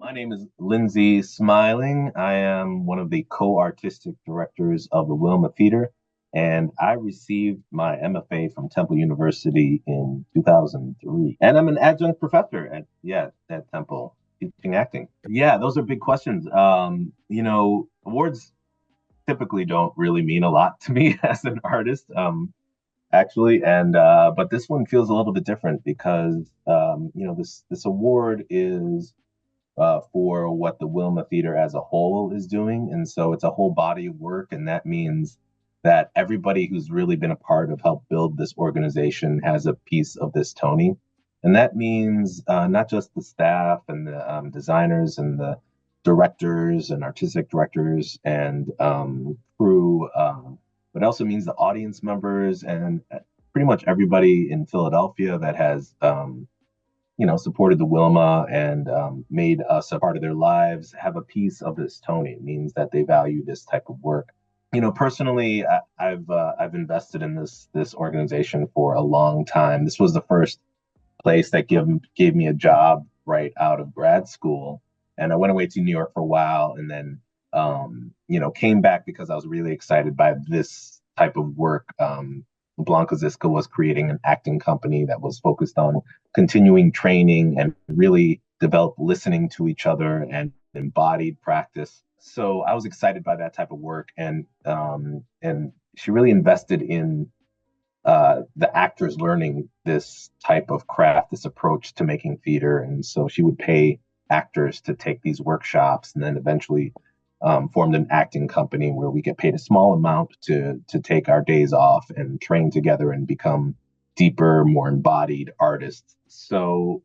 My name is Lindsay Smiling. I am one of the co-artistic directors of the Wilma Theater, and I received my MFA from Temple University in 2003. And I'm an adjunct professor at Temple teaching acting. Yeah, those are big questions. Awards typically don't really mean a lot to me as an artist. Actually, and but this one feels a little bit different because this award is for what the Wilma Theater as a whole is doing. And so it's a whole body of work. And that means that everybody who's really been a part of help build this organization has a piece of this Tony. And that means not just the staff and the designers and the directors and artistic directors and crew, but it also means the audience members and pretty much everybody in Philadelphia that has supported the Wilma and made us a part of their lives, have a piece of this Tony. It means that they value this type of work. Personally, I've invested in this organization for a long time. This was the first place that gave me a job right out of grad school, and I went away to New York for a while, and then came back because I was really excited by this type of work. Blanca Ziska was creating an acting company that was focused on continuing training and really develop listening to each other and embodied practice. So I was excited by that type of work, and she really invested in the actors learning this type of craft, this approach to making theater, and so she would pay actors to take these workshops, and then eventually formed an acting company where we get paid a small amount to take our days off and train together and become deeper, more embodied artists. So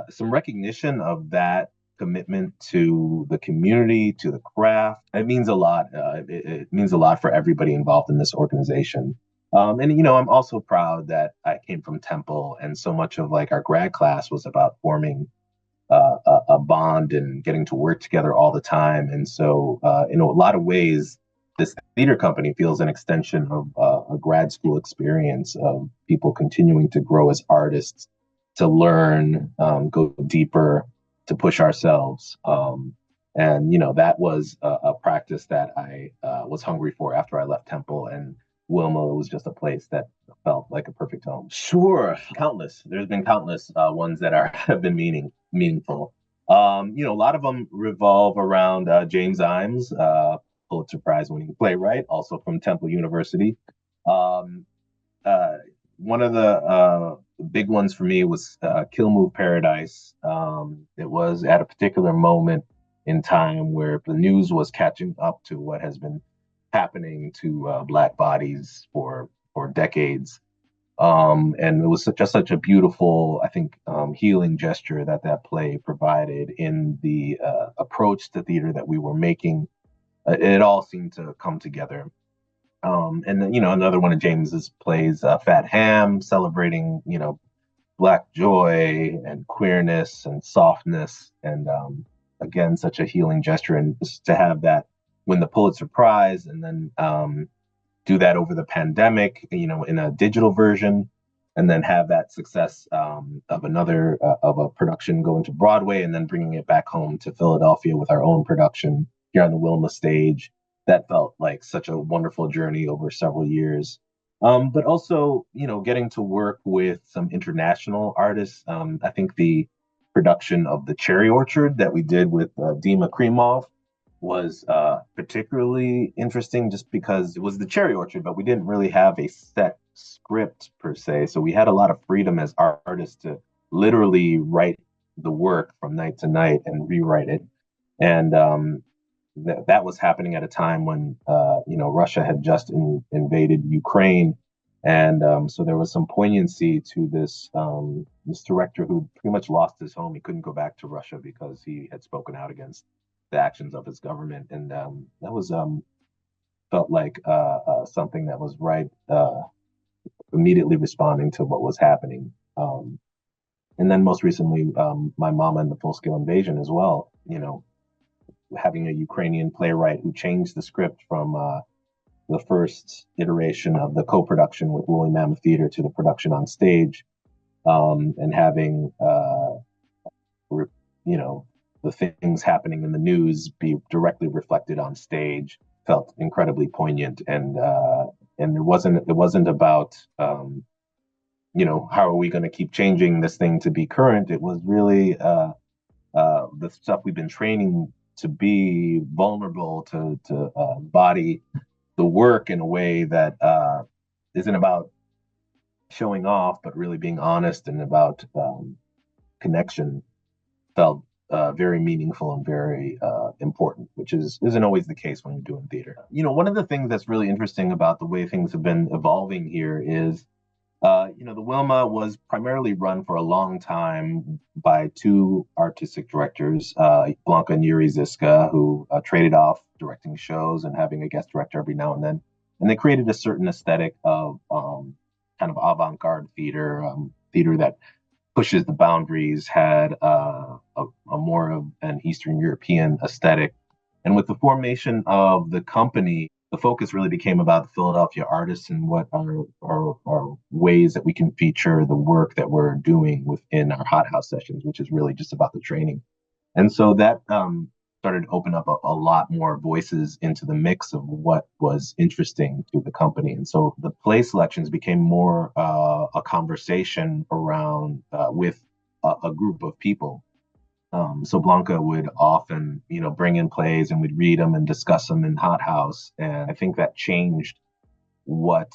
some recognition of that commitment to the community, to the craft, it means a lot. It means a lot for everybody involved in this organization. I'm also proud that I came from Temple, and so much of like our grad class was about forming a bond and getting to work together all the time. And so, in a lot of ways, this theater company feels an extension of a grad school experience of people continuing to grow as artists, to learn, go deeper, to push ourselves. That was a practice that I was hungry for after I left Temple. And Wilma was just a place that felt like a perfect home. Sure, countless. There's been countless ones that have been meaningful. A lot of them revolve around James Imes, Pulitzer Prize winning playwright, also from Temple University. Um, uh, One of the big ones for me was Kill Move Paradise. It was at a particular moment in time where the news was catching up to what has been happening to Black bodies for decades. And it was just such a beautiful, I think, healing gesture that play provided in the approach to theater that we were making. It all seemed to come together. And then, another one of James's plays, Fat Ham, celebrating, Black joy and queerness and softness, and again, such a healing gesture. And just to have that win the Pulitzer Prize, and then do that over the pandemic, in a digital version, and then have that success of a production going to Broadway, and then bringing it back home to Philadelphia with our own production here on the Wilma stage. That felt like such a wonderful journey over several years. But also, getting to work with some international artists. I think the production of The Cherry Orchard that we did with Dima Krimov was particularly interesting just because it was the Cherry Orchard, but we didn't really have a set script per se. So we had a lot of freedom as artists to literally write the work from night to night and rewrite it. And that was happening at a time when Russia had just invaded Ukraine, and so there was some poignancy to this director who pretty much lost his home. He couldn't go back to Russia because he had spoken out against the actions of his government, and that was felt like something that was right, immediately responding to what was happening. And then most recently, my mama and the full scale invasion as well. Having a Ukrainian playwright who changed the script from the first iteration of the co-production with Wilma Theater to the production on stage, and having you know the things happening in the news be directly reflected on stage felt incredibly poignant. And it wasn't about how are we going to keep changing this thing to be current. It was really the stuff we've been training to be vulnerable, to embody the work in a way that isn't about showing off, but really being honest and about connection, felt very meaningful and very important, which isn't always the case when you're doing theater. One of the things that's really interesting about the way things have been evolving here is, the Wilma was primarily run for a long time by two artistic directors, Blanca and Yuri Ziska, who traded off directing shows and having a guest director every now and then. And they created a certain aesthetic of kind of avant-garde theater, theater that pushes the boundaries, had a more of an Eastern European aesthetic. And with the formation of the company, the focus really became about the Philadelphia artists and what are ways that we can feature the work that we're doing within our hot house sessions, which is really just about the training. And so that started to open up a lot more voices into the mix of what was interesting to the company. And so the play selections became more a conversation around with a group of people. So Blanca would often, bring in plays and we'd read them and discuss them in Hot House. And I think that changed what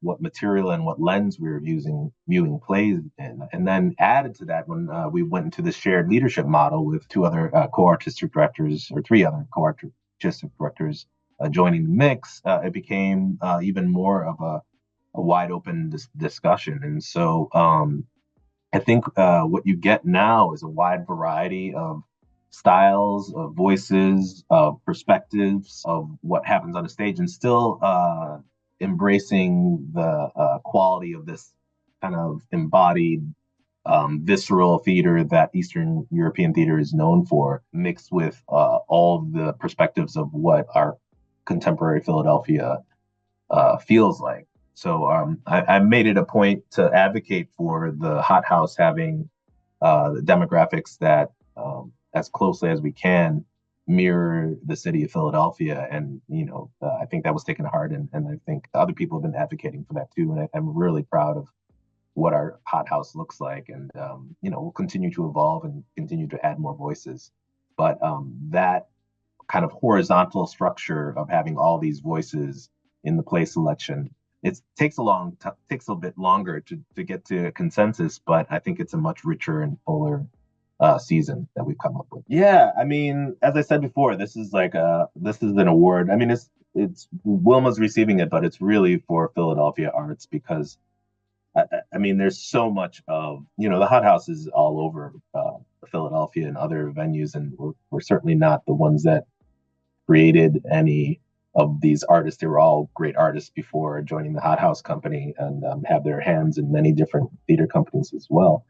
what material and what lens we were using viewing plays in. And then added to that, when we went into the shared leadership model with two other co-artistic directors, or three other co-artistic directors joining the mix, it became even more of a wide open discussion. And so I think what you get now is a wide variety of styles, of voices, of perspectives of what happens on a stage, and still embracing the quality of this kind of embodied, visceral theater that Eastern European theater is known for, mixed with all of the perspectives of what our contemporary Philadelphia feels like. So I made it a point to advocate for the Hot House having the demographics that, as closely as we can, mirror the city of Philadelphia. And, I think that was taken to heart. And I think other people have been advocating for that too. And I'm really proud of what our Hot House looks like. And, we'll continue to evolve and continue to add more voices. But that kind of horizontal structure of having all these voices in the play selection, it takes a bit longer to get to a consensus, but I think it's a much richer and fuller season that we've come up with. Yeah, I mean, as I said before, this is an award. I mean, it's Wilma's receiving it, but it's really for Philadelphia arts, because I mean, there's so much of, the Hot House is all over Philadelphia and other venues, and we're certainly not the ones that created any of these artists. They were all great artists before joining the Hot House company, and have their hands in many different theater companies as well.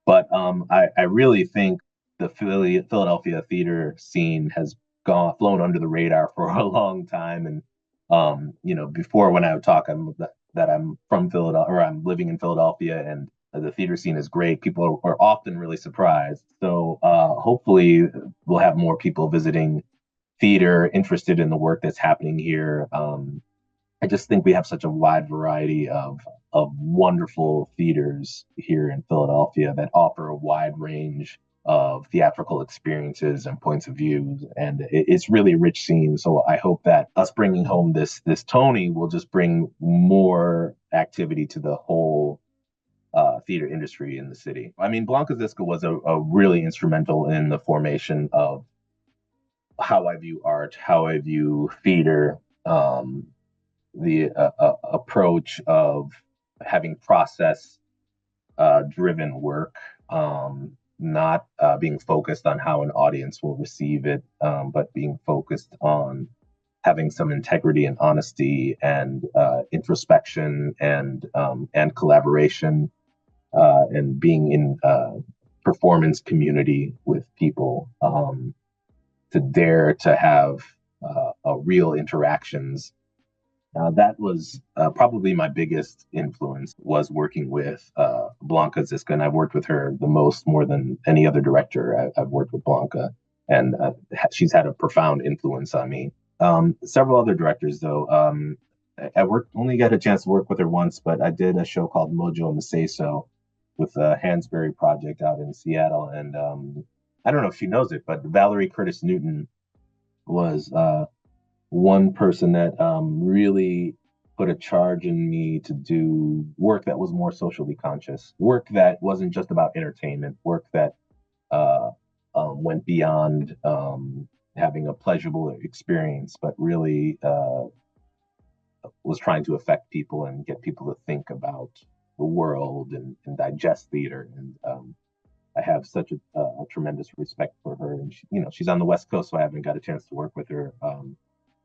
But I really think the Philadelphia theater scene has flown under the radar for a long time. And before, when I would talk, that I'm from Philadelphia, or I'm living in Philadelphia, and the theater scene is great, people are often really surprised. So hopefully we'll have more people visiting theater, interested in the work that's happening here. I just think we have such a wide variety of wonderful theaters here in Philadelphia that offer a wide range of theatrical experiences and points of view, and it's really a rich scene. So I hope that us bringing home this Tony will just bring more activity to the whole theater industry in the city. I mean, Blanca Ziska was a really instrumental in the formation of how I view art, how I view theater, the approach of having process driven work, not being focused on how an audience will receive it, but being focused on having some integrity and honesty and introspection and collaboration, and being in performance community with people, to dare to have real interactions. That was probably my biggest influence, was working with Blanca Ziska, and I've worked with her the most, more than any other director. I've worked with Blanca, and she's had a profound influence on me. Several other directors, though. Only got a chance to work with her once, but I did a show called Mojo Maceso with the Hansberry Project out in Seattle, and I don't know if she knows it, but Valerie Curtis Newton was one person that really put a charge in me to do work that was more socially conscious, work that wasn't just about entertainment, work that uh, went beyond having a pleasurable experience, but really was trying to affect people and get people to think about the world and digest theater. And I have such a tremendous respect for her. And she's on the West Coast, so I haven't got a chance to work with her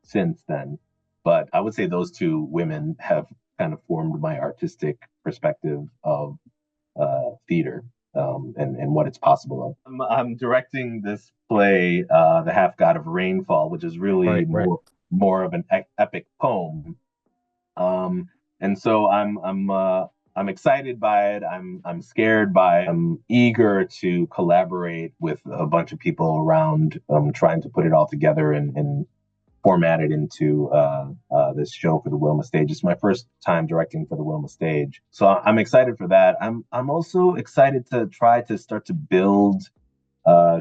since then. But I would say those two women have kind of formed my artistic perspective of theater and what it's possible of. I'm directing this play, The Half God of Rainfall, which is really more of an epic poem. And so I'm excited by it. I'm scared by it. I'm eager to collaborate with a bunch of people around trying to put it all together and format it into this show for the Wilma stage. It's my first time directing for the Wilma stage, so I'm excited for that. I'm also excited to try to start to build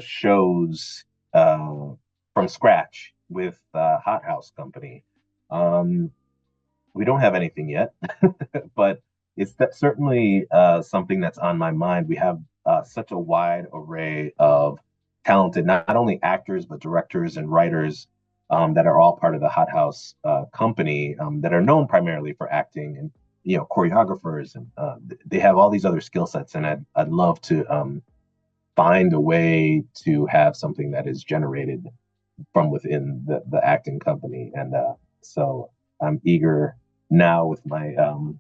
shows from scratch with Hot House Company. We don't have anything yet, but it's certainly something that's on my mind. We have such a wide array of talented, not only actors, but directors and writers that are all part of the Hot House company that are known primarily for acting and, choreographers. And they have all these other skill sets. And I'd love to find a way to have something that is generated from within the acting company. And so I'm eager now with my kind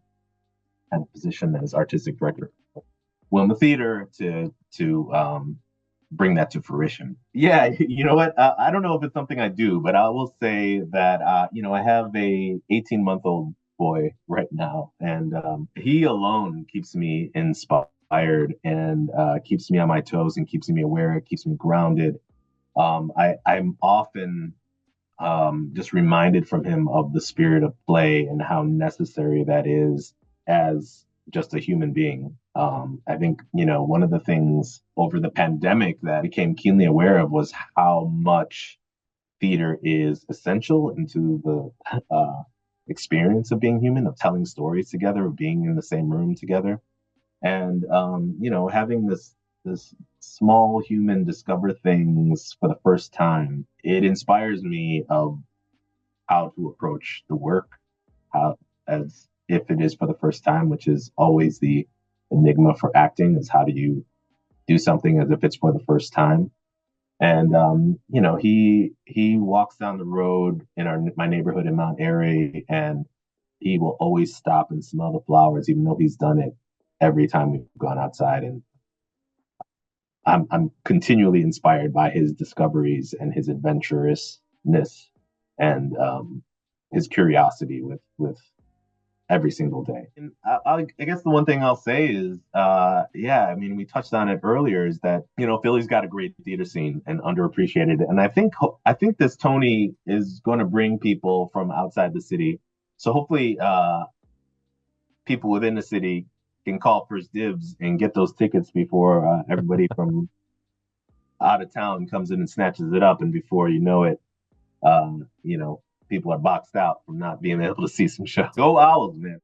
of position as artistic director of Wilma Theater to bring that to fruition. Yeah, you know what? I don't know if it's something I do, but I will say that I have a 18-month-old boy right now, and he alone keeps me inspired and keeps me on my toes and keeps me aware, keeps me grounded. I'm often just reminded from him of the spirit of play and how necessary that is as just a human being. I think, one of the things over the pandemic that I became keenly aware of was how much theater is essential into the experience of being human, of telling stories together, of being in the same room together. And, having this small human discover things for the first time, it inspires me of how to approach the work, how as if it is for the first time, which is always the enigma for acting, is how do you do something as if it's for the first time. And he walks down the road in my neighborhood in Mount Airy, and he will always stop and smell the flowers, even though he's done it every time we've gone outside. And I'm continually inspired by his discoveries and his adventurousness and his curiosity with every single day. And I guess the one thing I'll say is, we touched on it earlier, is that Philly's got a great theater scene and underappreciated, and I think this Tony is going to bring people from outside the city. So hopefully, people within the city can call first dibs and get those tickets before everybody from out of town comes in and snatches it up, and before you know it, people are boxed out from not being able to see some shows. Go Owls, man.